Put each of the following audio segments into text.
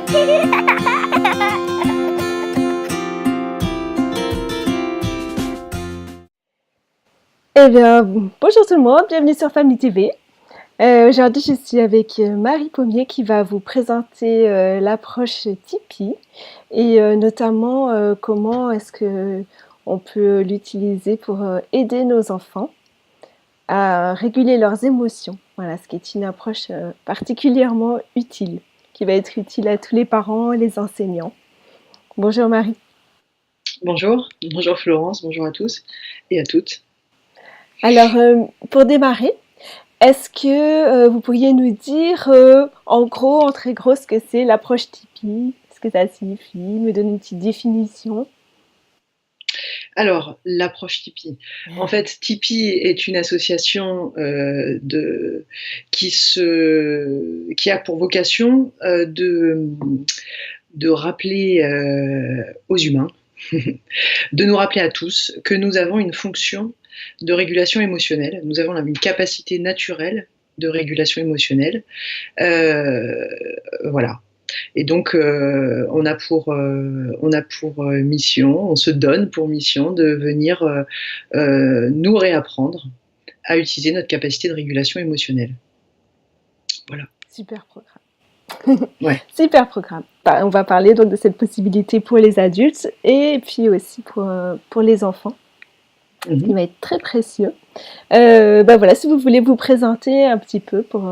Eh bien, bonjour tout le monde, bienvenue sur Famille TV. Aujourd'hui, je suis avec Marie Pommier qui va vous présenter l'approche Tipeee et notamment comment est-ce que on peut l'utiliser pour aider nos enfants à réguler leurs émotions. Voilà, ce qui est une approche particulièrement utile, qui va être utile à tous les parents et les enseignants. Bonjour Marie. Bonjour, bonjour Florence, bonjour à tous et à toutes. Alors, pour démarrer, est-ce que vous pourriez nous dire, en gros, en très gros, ce que c'est l'approche Tipeee? Ce que ça signifie? Me donner une petite définition? Alors, l'approche Tipeee. En fait, Tipeee est une association qui a pour vocation de rappeler aux humains, de nous rappeler à tous que nous avons une fonction de régulation émotionnelle. Nous avons une capacité naturelle de régulation émotionnelle. Voilà. Et donc, on a pour mission, on se donne pour mission de venir nous réapprendre à utiliser notre capacité de régulation émotionnelle. Voilà. Super programme. Ouais. Super programme. On va parler donc de cette possibilité pour les adultes et puis aussi pour les enfants, ce qui va être très précieux. Voilà, si vous voulez vous présenter un petit peu pour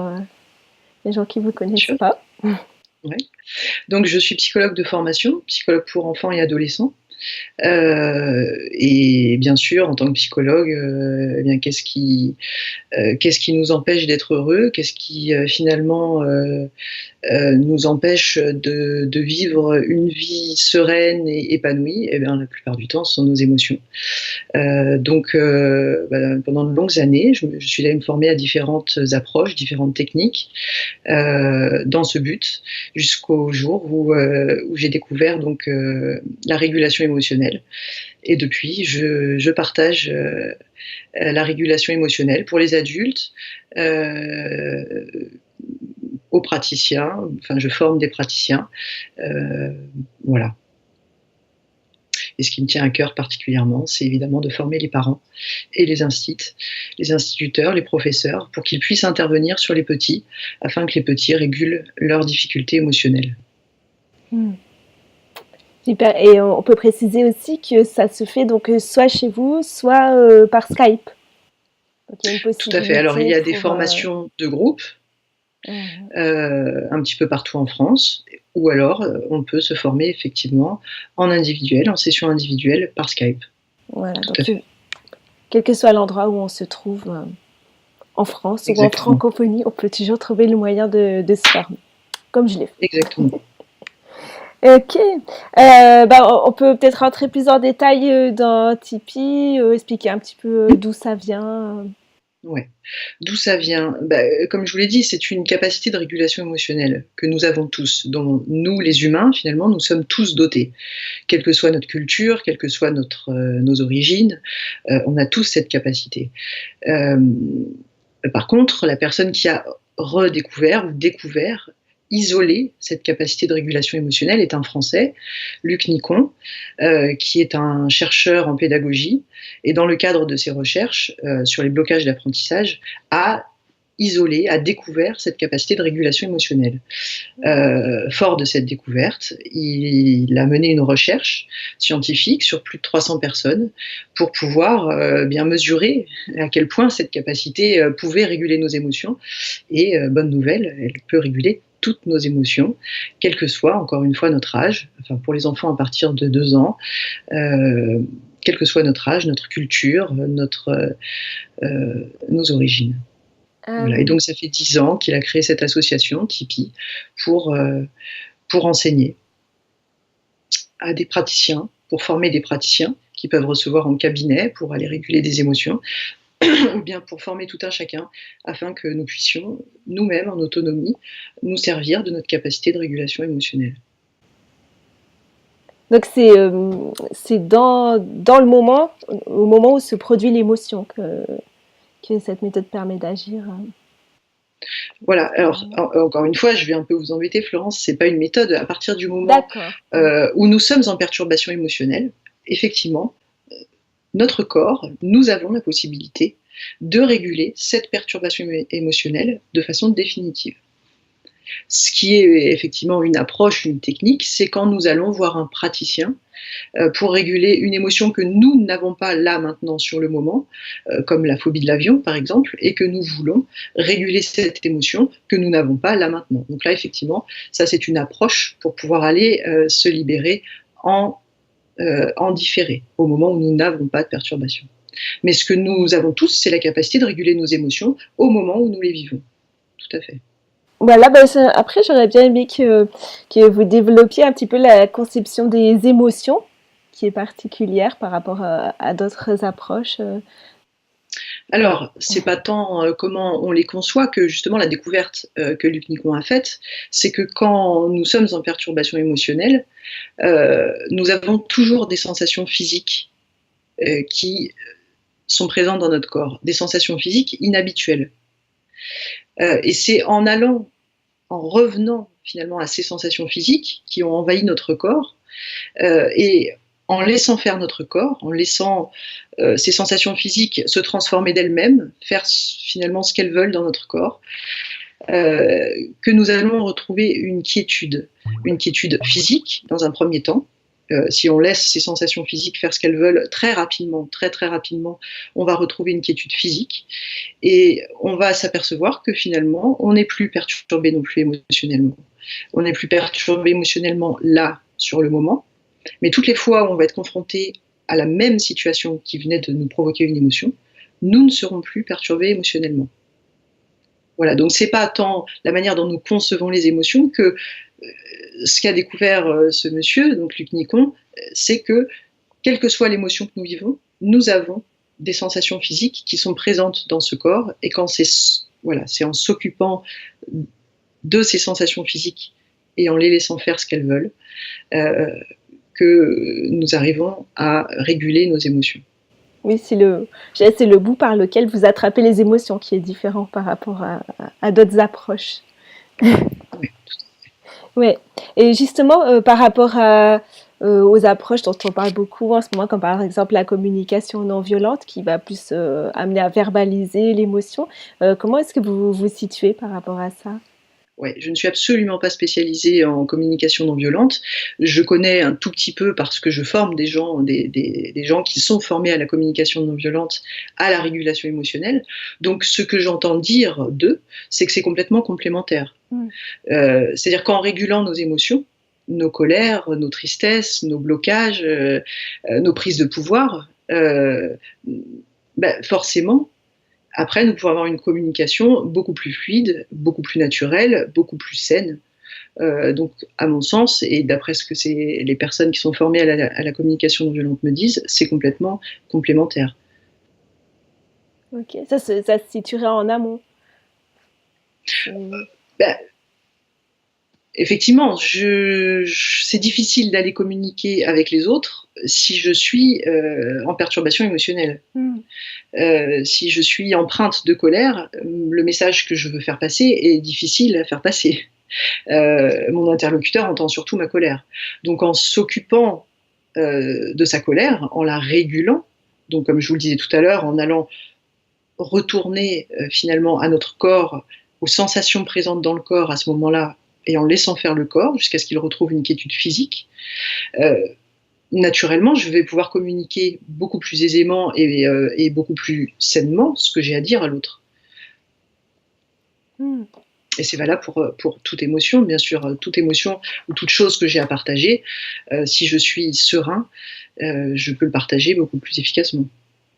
les gens qui ne vous connaissent pas. Ouais. Donc, je suis psychologue de formation, psychologue pour enfants et adolescents. Et bien sûr, en tant que psychologue, eh bien, qu'est-ce qui nous empêche d'être heureux? Qu'est-ce qui finalement nous empêche de vivre une vie sereine et épanouie? Eh bien, la plupart du temps, ce sont nos émotions. Donc, pendant de longues années, je suis allée me former à différentes approches, différentes techniques, dans ce but, jusqu'au jour où j'ai découvert donc la régulation émotionnelle. Et depuis, je partage la régulation émotionnelle pour les adultes, aux praticiens. Enfin, je forme des praticiens, voilà. Et ce qui me tient à cœur particulièrement, c'est évidemment de former les parents et les instituteurs, les professeurs, pour qu'ils puissent intervenir sur les petits, afin que les petits régulent leurs difficultés émotionnelles. Super. Et on peut préciser aussi que ça se fait donc soit chez vous, soit par Skype. Donc, il y a une possibilité. Tout à fait. Alors, il y a des formations de groupe, un petit peu partout en France, ou alors on peut se former effectivement en individuel, en session individuelle par Skype. Voilà, donc quel que soit l'endroit où on se trouve en France ou en francophonie, on peut toujours trouver le moyen de se former, comme je l'ai fait. Exactement. Ok, on peut peut-être rentrer plus en détail dans Tipeee, expliquer un petit peu d'où ça vient. Ouais. D'où ça vient? Comme je vous l'ai dit, c'est une capacité de régulation émotionnelle que nous avons tous, dont nous, les humains, finalement, nous sommes tous dotés. Quelle que soit notre culture, quelles que soient nos origines, on a tous cette capacité. Par contre, la personne qui a redécouvert ou découvert, isolé cette capacité de régulation émotionnelle est un Français, Luc Nicon, qui est un chercheur en pédagogie, et dans le cadre de ses recherches sur les blocages d'apprentissage, a isolé, a découvert cette capacité de régulation émotionnelle. Fort de cette découverte, il a mené une recherche scientifique sur plus de 300 personnes pour pouvoir bien mesurer à quel point cette capacité pouvait réguler nos émotions. Et bonne nouvelle, elle peut réguler toutes nos émotions, quel que soit, encore une fois, notre âge, enfin pour les enfants à partir de 2 ans, quel que soit notre âge, notre culture, nos origines. Voilà. Et donc ça fait 10 ans qu'il a créé cette association, Tipeee, pour enseigner à des praticiens, pour former des praticiens qui peuvent recevoir en cabinet pour aller réguler des émotions, ou bien pour former tout un chacun, afin que nous puissions, nous-mêmes, en autonomie, nous servir de notre capacité de régulation émotionnelle. Donc c'est dans le moment, au moment où se produit l'émotion que cette méthode permet d'agir. Voilà, alors encore une fois, je vais un peu vous embêter, Florence, c'est pas une méthode. À partir du moment D'accord. où nous sommes en perturbation émotionnelle, effectivement, notre corps, nous avons la possibilité de réguler cette perturbation émotionnelle de façon définitive. Ce qui est effectivement une approche, une technique, c'est quand nous allons voir un praticien pour réguler une émotion que nous n'avons pas là maintenant sur le moment, comme la phobie de l'avion par exemple, et que nous voulons réguler cette émotion que nous n'avons pas là maintenant. Donc là effectivement, ça c'est une approche pour pouvoir aller se libérer en, en différé, au moment où nous n'avons pas de perturbation. Mais ce que nous avons tous, c'est la capacité de réguler nos émotions au moment où nous les vivons. Tout à fait. Voilà, bah, après, j'aurais bien aimé que vous développiez un petit peu la conception des émotions, qui est particulière par rapport à d'autres approches. Alors, c'est pas tant comment on les conçoit que justement la découverte que Luc Nicon a faite, c'est que quand nous sommes en perturbation émotionnelle, nous avons toujours des sensations physiques qui sont présentes dans notre corps, des sensations physiques inhabituelles. Et c'est en allant, en revenant finalement à ces sensations physiques qui ont envahi notre corps, et en laissant faire notre corps, en laissant ces sensations physiques se transformer d'elles-mêmes, faire finalement ce qu'elles veulent dans notre corps, que nous allons retrouver une quiétude physique dans un premier temps. Si on laisse ces sensations physiques faire ce qu'elles veulent très rapidement, très rapidement, on va retrouver une quiétude physique et on va s'apercevoir que finalement, on n'est plus perturbé non plus émotionnellement. On n'est plus perturbé émotionnellement là, sur le moment, mais toutes les fois où on va être confronté à la même situation qui venait de nous provoquer une émotion, nous ne serons plus perturbés émotionnellement. Voilà, donc c'est pas tant la manière dont nous concevons les émotions que ce qu'a découvert ce monsieur, donc Luc Nicon, c'est que quelle que soit l'émotion que nous vivons, nous avons des sensations physiques qui sont présentes dans ce corps, et quand c'est en s'occupant de ces sensations physiques et en les laissant faire ce qu'elles veulent, que nous arrivons à réguler nos émotions. Oui, c'est le bout par lequel vous attrapez les émotions qui est différent par rapport à d'autres approches. Oui. Ouais. Et justement, par rapport aux approches dont on parle beaucoup en ce moment, comme par exemple la communication non violente, qui va plus amener à verbaliser l'émotion, comment est-ce que vous vous situez par rapport à ça? Ouais, je ne suis absolument pas spécialisée en communication non violente. Je connais un tout petit peu parce que je forme des gens, des gens qui sont formés à la communication non violente, à la régulation émotionnelle. Donc ce que j'entends dire d'eux, c'est que c'est complètement complémentaire. C'est-à-dire qu'en régulant nos émotions, nos colères, nos tristesses, nos blocages, nos prises de pouvoir, forcément, après, nous pouvons avoir une communication beaucoup plus fluide, beaucoup plus naturelle, beaucoup plus saine. Donc, à mon sens, et d'après ce que les personnes qui sont formées à la communication non violente me disent, c'est complètement complémentaire. Ok, ça se situerait en amont. Effectivement, c'est difficile d'aller communiquer avec les autres si je suis en perturbation émotionnelle. Si je suis empreinte de colère, le message que je veux faire passer est difficile à faire passer. Mon interlocuteur entend surtout ma colère. Donc en s'occupant de sa colère, en la régulant, donc comme je vous le disais tout à l'heure, en allant retourner finalement à notre corps, aux sensations présentes dans le corps à ce moment-là, et en laissant faire le corps jusqu'à ce qu'il retrouve une quiétude physique, naturellement, je vais pouvoir communiquer beaucoup plus aisément et beaucoup plus sainement ce que j'ai à dire à l'autre. Et c'est valable pour toute émotion, bien sûr, toute émotion ou toute chose que j'ai à partager. Si je suis serein, je peux le partager beaucoup plus efficacement.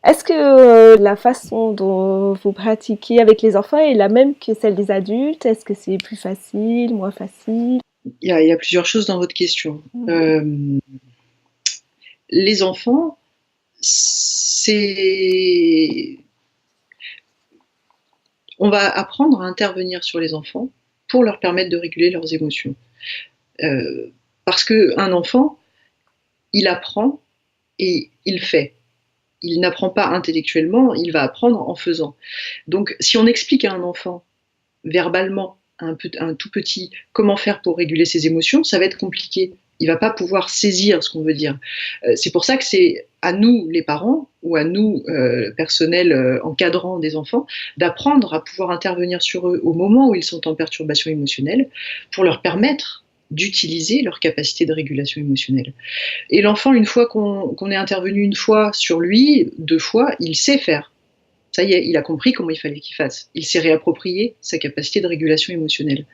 Est-ce que la façon dont vous pratiquez avec les enfants est la même que celle des adultes? Est-ce que c'est plus facile, moins facile? Il y a plusieurs choses dans votre question. Les enfants, on va apprendre à intervenir sur les enfants pour leur permettre de réguler leurs émotions. Parce qu'un enfant, il apprend et il fait. Il n'apprend pas intellectuellement, il va apprendre en faisant. Donc, si on explique à un enfant verbalement un tout petit comment faire pour réguler ses émotions, ça va être compliqué. Il va pas pouvoir saisir ce qu'on veut dire. C'est pour ça que c'est à nous, les parents, ou à nous, personnel encadrant des enfants, d'apprendre à pouvoir intervenir sur eux au moment où ils sont en perturbation émotionnelle, pour leur permettre d'utiliser leur capacité de régulation émotionnelle. Et l'enfant, une fois qu'on est intervenu une fois sur lui, 2 fois, il sait faire. Ça y est, il a compris comment il fallait qu'il fasse. Il s'est réapproprié sa capacité de régulation émotionnelle.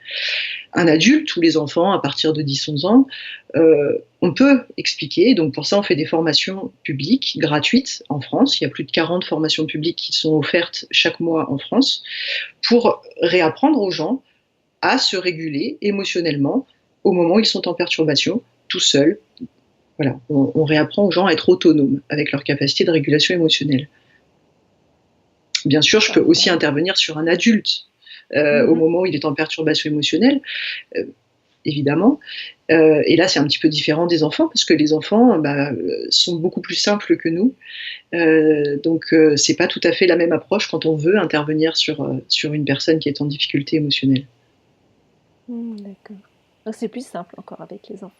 Un adulte, tous les enfants à partir de 10-11 ans, on peut expliquer. Donc pour ça, on fait des formations publiques gratuites en France. Il y a plus de 40 formations publiques qui sont offertes chaque mois en France pour réapprendre aux gens à se réguler émotionnellement au moment où ils sont en perturbation, tout seuls. Voilà, on réapprend aux gens à être autonomes avec leur capacité de régulation émotionnelle. Bien sûr, je peux aussi intervenir sur un adulte au moment où il est en perturbation émotionnelle, évidemment. Et là, c'est un petit peu différent des enfants, parce que les enfants sont beaucoup plus simples que nous. Donc, c'est pas tout à fait la même approche quand on veut intervenir sur une personne qui est en difficulté émotionnelle. D'accord. Donc c'est plus simple encore avec les enfants.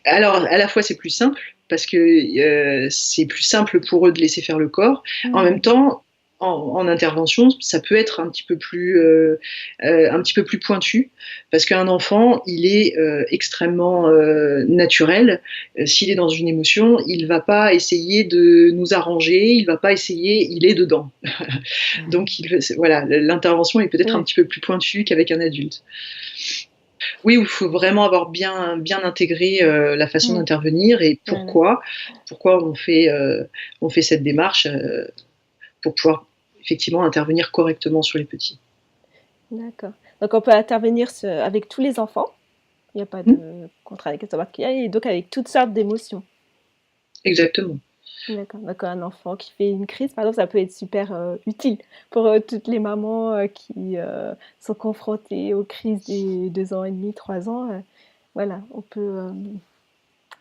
Alors, à la fois, c'est plus simple, parce que c'est plus simple pour eux de laisser faire le corps. En même temps, en intervention, ça peut être un petit peu plus pointu, parce qu'un enfant, il est extrêmement naturel. S'il est dans une émotion, il va pas essayer de nous arranger, il va pas essayer, il est dedans. Donc, voilà, l'intervention est peut-être un petit peu plus pointue qu'avec un adulte. Oui, il faut vraiment avoir bien intégré la façon d'intervenir et pourquoi on fait cette démarche pour pouvoir effectivement intervenir correctement sur les petits. D'accord. Donc on peut intervenir avec tous les enfants, il n'y a pas de contre-indication particulière, et donc avec toutes sortes d'émotions. Exactement. D'accord. Donc un enfant qui fait une crise, par exemple, ça peut être super utile pour toutes les mamans qui sont confrontées aux crises des 2 ans et demi, 3 ans. Voilà,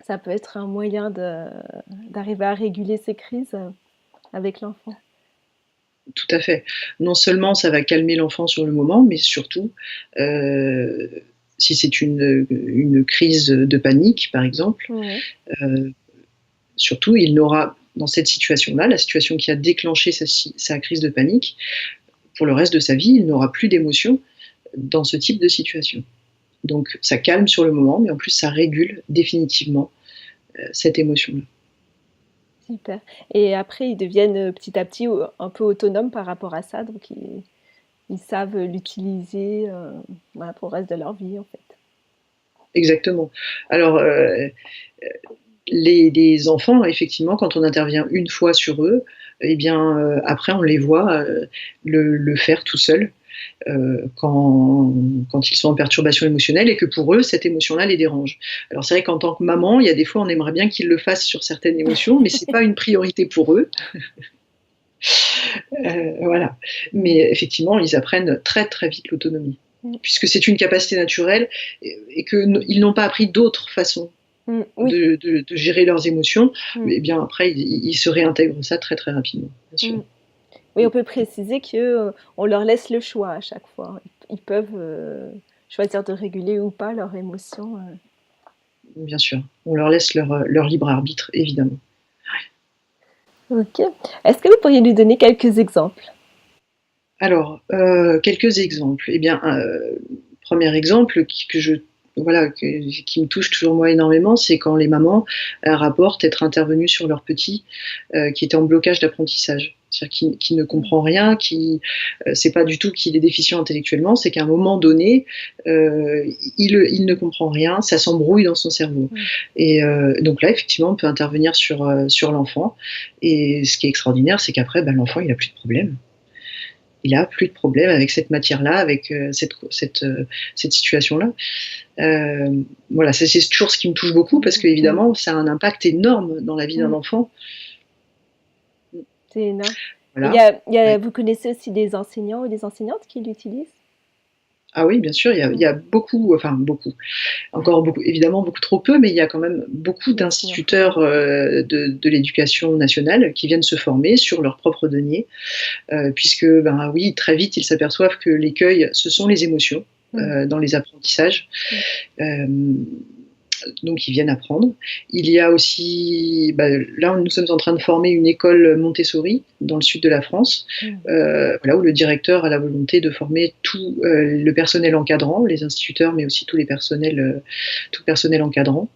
ça peut être un moyen d'arriver à réguler ces crises avec l'enfant. Tout à fait. Non seulement ça va calmer l'enfant sur le moment, mais surtout, si c'est une crise de panique, par exemple, surtout, il n'aura, dans cette situation-là, la situation qui a déclenché sa crise de panique, pour le reste de sa vie, il n'aura plus d'émotion dans ce type de situation. Donc ça calme sur le moment, mais en plus ça régule définitivement cette émotion-là. Super. Et après, ils deviennent petit à petit un peu autonomes par rapport à ça, donc ils savent l'utiliser pour le reste de leur vie, en fait. Exactement. Alors, les enfants, effectivement, quand on intervient une fois sur eux, eh bien, après, on les voit le faire tout seuls. Quand ils sont en perturbation émotionnelle et que pour eux, cette émotion-là les dérange. Alors c'est vrai qu'en tant que maman, il y a des fois, on aimerait bien qu'ils le fassent sur certaines émotions, mais c'est pas une priorité pour eux. Voilà. Mais effectivement, ils apprennent très très vite l'autonomie, puisque c'est une capacité naturelle et qu'ils n'ont pas appris d'autres façons de gérer leurs émotions. Mais bien après, ils se réintègrent ça très très rapidement, bien sûr. Oui, on peut préciser qu'on leur laisse le choix à chaque fois. Ils peuvent choisir de réguler ou pas leurs émotions. Bien sûr, on leur laisse leur libre arbitre, évidemment. Ok. Est-ce que vous pourriez nous donner quelques exemples? Alors, quelques exemples. Eh bien, premier exemple qui me touche toujours moi énormément, c'est quand les mamans rapportent être intervenues sur leur petit qui était en blocage d'apprentissage. C'est-à-dire qui ne comprend rien, c'est pas du tout qu'il est déficient intellectuellement, c'est qu'à un moment donné, il ne comprend rien, ça s'embrouille dans son cerveau. Et donc là, effectivement, on peut intervenir sur l'enfant. Et ce qui est extraordinaire, c'est qu'après, l'enfant, il n'a plus de problème. Il n'a plus de problème avec cette matière-là, avec cette situation-là. Voilà, c'est toujours ce qui me touche beaucoup, parce qu'évidemment, ça a un impact énorme dans la vie d'un enfant. C'est énorme. Voilà. Vous connaissez aussi des enseignants ou des enseignantes qui l'utilisent? Ah oui, bien sûr, il y a beaucoup, enfin beaucoup, encore beaucoup, évidemment beaucoup trop peu, mais il y a quand même beaucoup Bien sûr. d'instituteurs de l'éducation nationale qui viennent se former sur leurs propres deniers, puisque, ben oui, très vite, ils s'aperçoivent que l'écueil, ce sont les émotions Mmh. dans les apprentissages. Mmh. Euh, donc ils viennent apprendre. Il y a aussi, bah, là nous sommes en train de former une école Montessori dans le sud de la France, Mmh. voilà, où le directeur a la volonté de former tout le personnel encadrant, les instituteurs, mais aussi tout le personnel encadrant.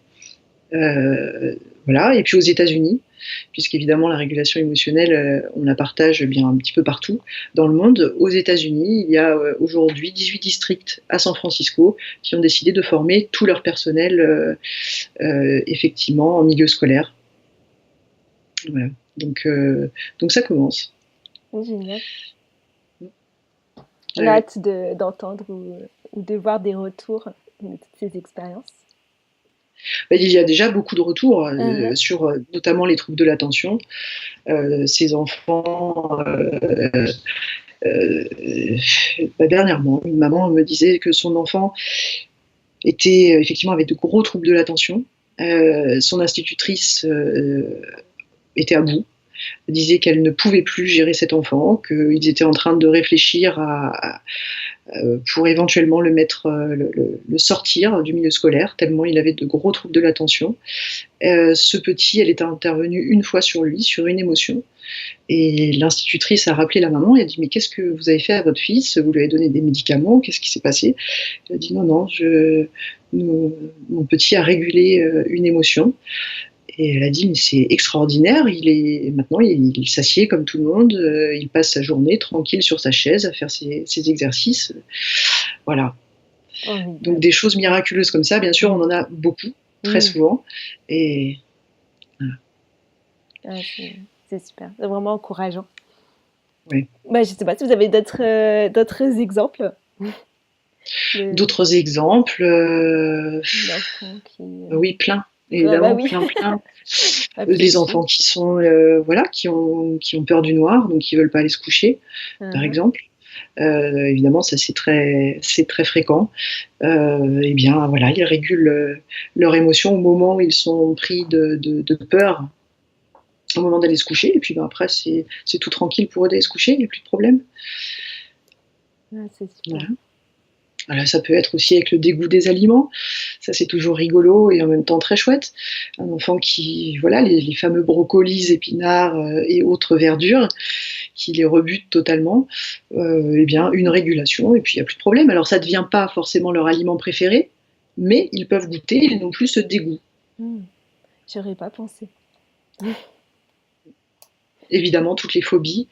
Voilà. Et puis aux États-Unis, puisqu'évidemment la régulation émotionnelle, on la partage bien un petit peu partout dans le monde. Aux États-Unis, il y a aujourd'hui 18 districts à San Francisco qui ont décidé de former tout leur personnel effectivement en milieu scolaire. Voilà. Donc ça commence. Génial. On a Ouais. hâte d'entendre ou de voir des retours de toutes ces expériences. Il y a déjà beaucoup de retours Mmh. sur notamment les troubles de l'attention. Ces enfants, dernièrement, une maman me disait que son enfant était effectivement avec de gros troubles de l'attention. Son institutrice était à bout, disait qu'elle ne pouvait plus gérer cet enfant, qu'ils étaient en train de réfléchir pour éventuellement le sortir du milieu scolaire, tellement il avait de gros troubles de l'attention. Ce petit, elle était intervenue une fois sur lui, sur une émotion. Et l'institutrice a rappelé la maman et a dit: mais qu'est-ce que vous avez fait à votre fils? Vous lui avez donné des médicaments? Qu'est-ce qui s'est passé? Elle a dit: non, non, mon petit a régulé une émotion. Et elle a dit: mais c'est extraordinaire, maintenant il s'assied comme tout le monde, il passe sa journée tranquille sur sa chaise à faire ses exercices. Voilà. Donc Formidable. des choses miraculeuses comme ça, bien sûr, on en a beaucoup, très Mmh. souvent. Et voilà. Ah, c'est super, c'est vraiment encourageant. Ouais. Bah, je sais pas si vous avez d'autres exemples de D'autres exemples, d'enfants qui, oui, plein, ah bah évidemment, oui, plein, plein. Les réfléchis. enfants qui sont, voilà, qui ont peur du noir, donc qui veulent pas aller se coucher, par Mmh. exemple. Évidemment, ça c'est très fréquent. Et bien voilà, ils régulent leurs émotions au moment où ils sont pris de peur, au moment d'aller se coucher. Et puis ben, après, c'est tout tranquille pour eux d'aller se coucher, il n'y a plus de problème. Ah, c'est Voilà. super. Voilà, ça peut être aussi avec le dégoût des aliments. Ça, c'est toujours rigolo et en même temps très chouette. Un enfant qui, voilà, les fameux brocolis, épinards et autres verdures, qui les rebute totalement, eh bien, une régulation et puis il n'y a plus de problème. Alors, ça ne devient pas forcément leur aliment préféré, mais ils peuvent goûter, ils n'ont plus ce dégoût. Mmh. J'aurais pas pensé. Évidemment, toutes les phobies,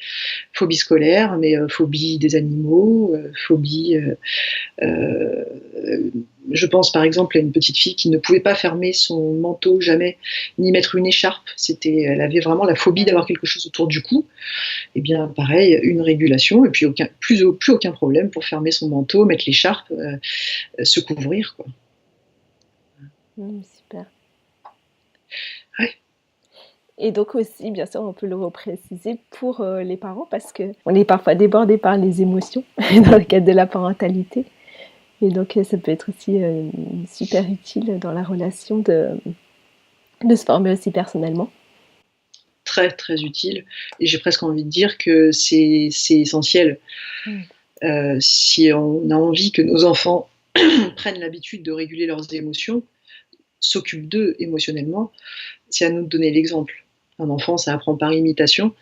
phobie scolaire, mais phobie des animaux, phobie. Je pense par exemple à une petite fille qui ne pouvait pas fermer son manteau jamais, ni mettre une écharpe. Elle avait vraiment la phobie d'avoir quelque chose autour du cou. Et bien, pareil, une régulation, et puis plus aucun problème pour fermer son manteau, mettre l'écharpe, se couvrir, quoi. Super. Ouais. Et donc aussi, bien sûr, on peut le repréciser pour les parents parce qu'on est parfois débordé par les émotions dans le cadre de la parentalité. Et donc, ça peut être aussi super utile dans la relation de se former aussi personnellement. Très, très utile. Et j'ai presque envie de dire que c'est essentiel. Si on a envie que nos enfants prennent l'habitude de réguler leurs émotions, s'occupent d'eux émotionnellement, c'est à nous de donner l'exemple. Un enfant, ça apprend par imitation.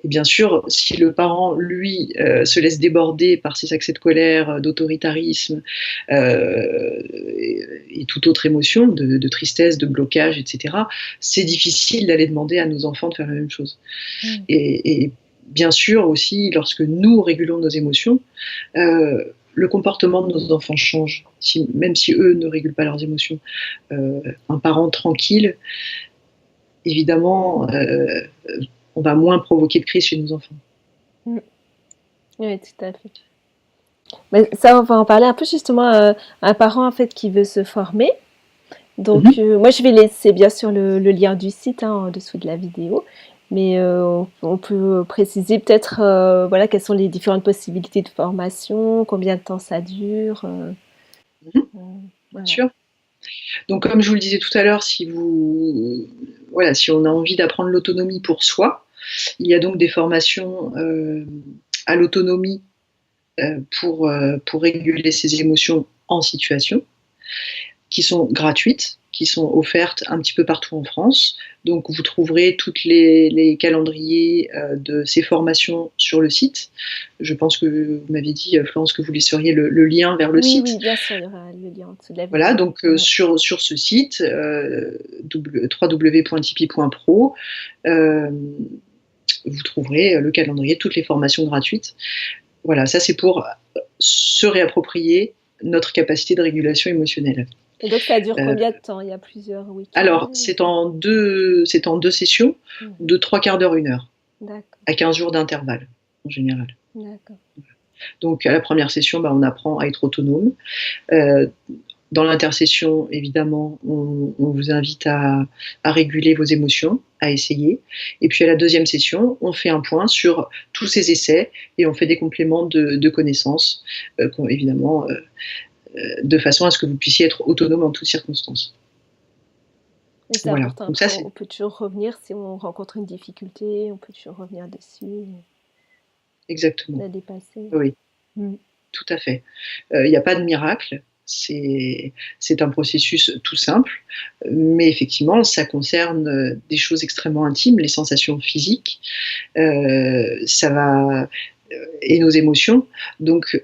Et bien sûr, si le parent, lui, se laisse déborder par ses accès de colère, d'autoritarisme et toute autre émotion, de tristesse, de blocage, etc., c'est difficile d'aller demander à nos enfants de faire la même chose. Et bien sûr aussi, lorsque nous régulons nos émotions, le comportement de nos enfants change, même si eux ne régulent pas leurs émotions. Un parent tranquille, évidemment, on va moins provoquer de crise chez nos enfants. Oui, tout à fait. Mais ça, on va en parler un peu justement. Un parent en fait qui veut se former. Donc, moi, je vais laisser bien sûr le lien du site en dessous de la vidéo. Mais on peut préciser peut-être voilà, quelles sont les différentes possibilités de formation, combien de temps ça dure. Bien Voilà. sûr. Donc, comme je vous le disais tout à l'heure, si on a envie d'apprendre l'autonomie pour soi, il y a donc des formations à l'autonomie pour réguler ses émotions en situation, qui sont gratuites, qui sont offertes un petit peu partout en France. Donc vous trouverez tous les calendriers de ces formations sur le site. Je pense que vous m'aviez dit, Florence, que vous laisseriez le lien vers le Oui, site. oui, bien sûr, il y aura le lien en dessous de la Voilà, vidéo. donc Ouais. sur ce site, www.tipeee.pro, vous trouverez le calendrier, toutes les formations gratuites. Voilà, ça c'est pour se réapproprier notre capacité de régulation émotionnelle. Et donc ça dure combien de temps? Il y a plusieurs Alors, week-ends? c'est en deux sessions de 3/4 d'heure, 1 heure, D'accord, à 15 jours d'intervalle, en général. d'accord. Donc, à la première session, on apprend à être autonome. Dans l'intersession, évidemment, on vous invite à réguler vos émotions, à essayer. Et puis, à la deuxième session, on fait un point sur tous ces essais et on fait des compléments de connaissances, évidemment, de façon à ce que vous puissiez être autonome en toutes circonstances. Et c'est Voilà. important, Donc après ça, c'est on peut toujours revenir si on rencontre une difficulté, on peut toujours revenir dessus, exactement. la dépasser. Oui. Mmh. Tout à fait. Il n'y a pas de miracle, c'est un processus tout simple, mais effectivement, ça concerne des choses extrêmement intimes, les sensations physiques, ça va et nos émotions. Donc,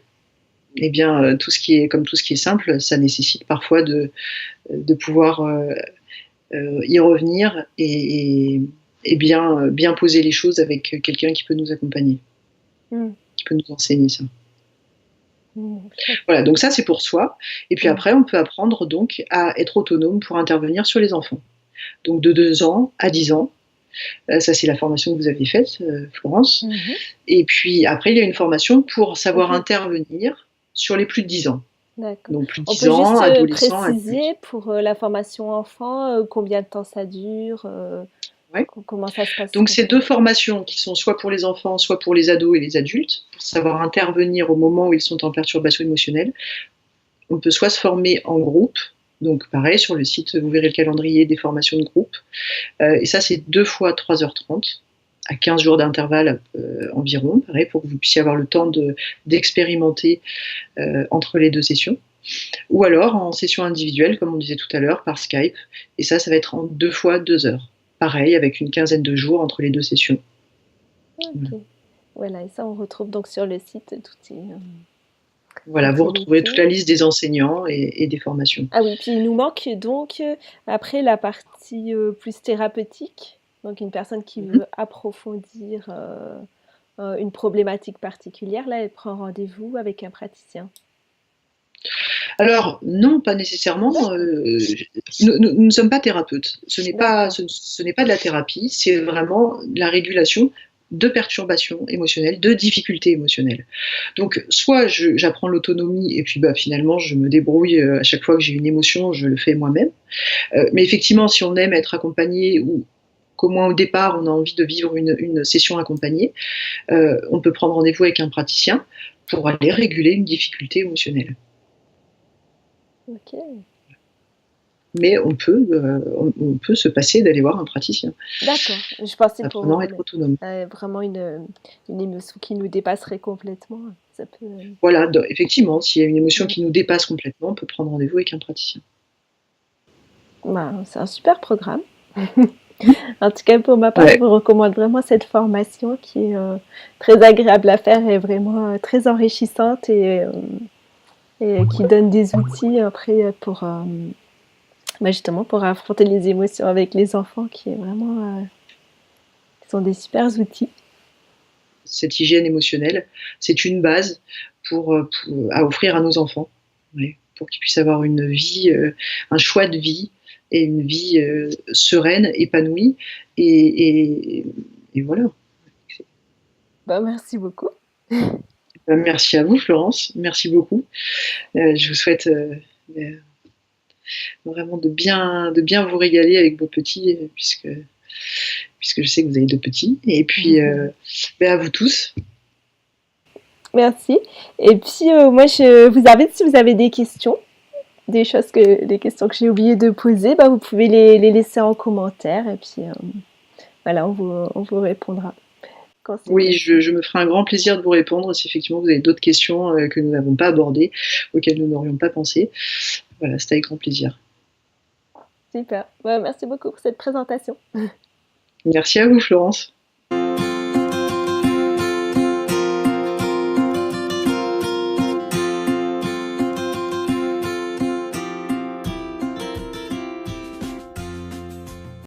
eh bien, tout ce qui est simple, ça nécessite parfois de pouvoir y revenir et bien poser les choses avec quelqu'un qui peut nous accompagner, Mmh. qui peut nous enseigner ça. Chouette. Voilà, donc ça c'est pour soi. Et puis Mmh. après, on peut apprendre donc à être autonome pour intervenir sur les enfants. Donc de 2 ans à 10 ans. Ça c'est la formation que vous aviez faite, Florence. Mmh. Et puis après, il y a une formation pour On savoir peut intervenir sur les plus de 10 ans. D'accord. Donc plus de On 10 peut ans, juste, adolescents, adultes. préciser pour, la formation enfant, combien de temps ça dure, Ouais. comment ça se passe Donc c'est 2 concrètement? formations qui sont soit pour les enfants, soit pour les ados et les adultes, pour savoir intervenir au moment où ils sont en perturbation émotionnelle. On peut soit se former en groupe, donc pareil sur le site, vous verrez le calendrier des formations de groupe. Et ça, c'est 2 fois 3h30, à 15 jours d'intervalle environ, pareil, pour que vous puissiez avoir le temps d'expérimenter entre les 2 sessions. Ou alors en session individuelle, comme on disait tout à l'heure, par Skype. Et ça va être en 2 fois 2 heures. Pareil, avec une quinzaine de jours entre les 2 sessions. OK. Voilà, et ça on retrouve donc sur le site toutes ces, Voilà, vous retrouvez toute activités. la liste des enseignants et des formations. Ah oui, puis il nous manque donc, après la partie, plus thérapeutique, donc une personne qui Mmh. veut approfondir, une problématique particulière, là, elle prend rendez-vous avec un praticien? Alors non, pas nécessairement. D'accord, Nous ne sommes pas thérapeutes. d'accord. Ce n'est pas de la thérapie, c'est vraiment la régulation de perturbations émotionnelles, de difficultés émotionnelles. Donc soit j'apprends l'autonomie et puis finalement je me débrouille à chaque fois que j'ai une émotion, je le fais moi-même. Mais effectivement, si on aime être accompagné ou qu'au moins au départ on a envie de vivre une session accompagnée, on peut prendre rendez-vous avec un praticien pour aller réguler une difficulté émotionnelle. OK. Mais on peut se passer d'aller voir un praticien, D'accord. Je pensais pour, apprenant à être autonome. vraiment une émotion qui nous dépasserait complètement, ça peut, Voilà, effectivement, s'il y a une émotion mmh, qui nous dépasse complètement, on peut prendre rendez-vous avec un praticien. ben, c'est un super programme. En tout cas, pour ma part, je Ouais, vous recommande vraiment cette formation qui est, très agréable à faire et vraiment, très enrichissante et qui donne des outils après, pour, justement pour affronter les émotions avec les enfants qui est vraiment, qui sont des supers outils. cette hygiène émotionnelle, c'est une base à offrir à nos enfants, ouais, pour qu'ils puissent avoir une vie, un choix de vie et une vie sereine, épanouie. Et, et, et voilà. Bah, merci beaucoup. Merci à vous, Florence. Merci beaucoup. Je vous souhaite vraiment de bien vous régaler avec vos petits, puisque puisque je sais que vous avez 2 petits. Et puis, à vous tous. Merci. Et puis, moi, je vous invite, si vous avez des questions, des questions que j'ai oublié de poser, bah, vous pouvez les laisser en commentaire. Et puis, voilà, on vous répondra quand c'est Oui, possible. je me ferai un grand plaisir de vous répondre si effectivement vous avez d'autres questions que nous n'avons pas abordées, auxquelles nous n'aurions pas pensé. Voilà, c'était avec grand plaisir. Super. Ouais, merci beaucoup pour cette présentation. Merci à vous, Florence.